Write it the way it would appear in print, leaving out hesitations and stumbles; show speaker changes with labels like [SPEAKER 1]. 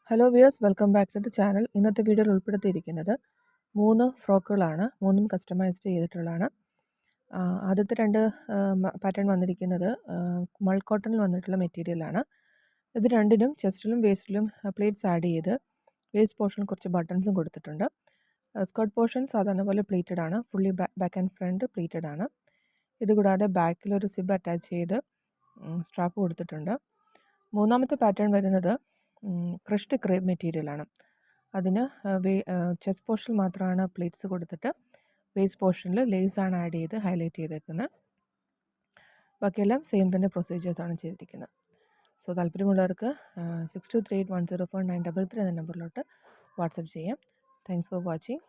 [SPEAKER 1] Hello viewers, welcome back to the channel. ഇന്നത്തെ വീഡിയോയിൽ ഉൾപ്പെടുത്തിയിരിക്കുന്നത് 3 ഫ്രോക്കുകളാണ്. 3ഉം കസ്റ്റമൈസ്ഡ് ചെയ്തിട്ടുള്ളതാണ്. ആദ്യത്തെ 2 പാറ്റേൺ വന്നിരിക്കുന്നത് മൾ കോട്ടണിൽ വന്നിട്ടുള്ള മെറ്റീരിയലാണ്. ഇത് രണ്ടിനും ചെസ്റ്റിലും വേസ്റ്റിലും പ്ലേറ്റ്സ് ആഡ് ചെയ്ത് വേസ്റ്റ് പോർഷനിൽ കുറച്ച് ബട്ടൺസും കൊടുത്തിട്ടുണ്ട്. സ്കർട്ട് പോർഷൻ സാധാരണ പോലെ പ്ലീറ്റഡ് ആണ്. Fully back and front pleated ആണ്. ഇതുകൂടാതെ ബാക്കിൽ ഒരു സിബ് അറ്റാച്ച് ചെയ്ത് സ്ട്രാപ്പ് കൊടുത്തിട്ടുണ്ട്. മൂന്നാമത്തെ പാറ്റേൺ വരുന്നത് ക്രഷ്ഡ് ക്രേപ്പ് മെറ്റീരിയലാണ്. അതിന് ചെസ്റ്റ് പോർഷനിൽ മാത്രമാണ് പ്ലേറ്റ്സ് കൊടുത്തിട്ട് വേസ്റ്റ് പോർഷനിൽ ലേസാണ് ആഡ് ചെയ്ത് ഹൈലൈറ്റ് ചെയ്തേക്കുന്നത്. ബാക്കിയെല്ലാം സെയിം തന്നെ പ്രൊസീജിയേഴ്സാണ് ചെയ്തിരിക്കുന്നത്. സോ താല്പര്യമുള്ളവർക്ക് 6238104933 എന്ന നമ്പറിലോട്ട് വാട്സപ്പ് ചെയ്യാം. Thanks for watching.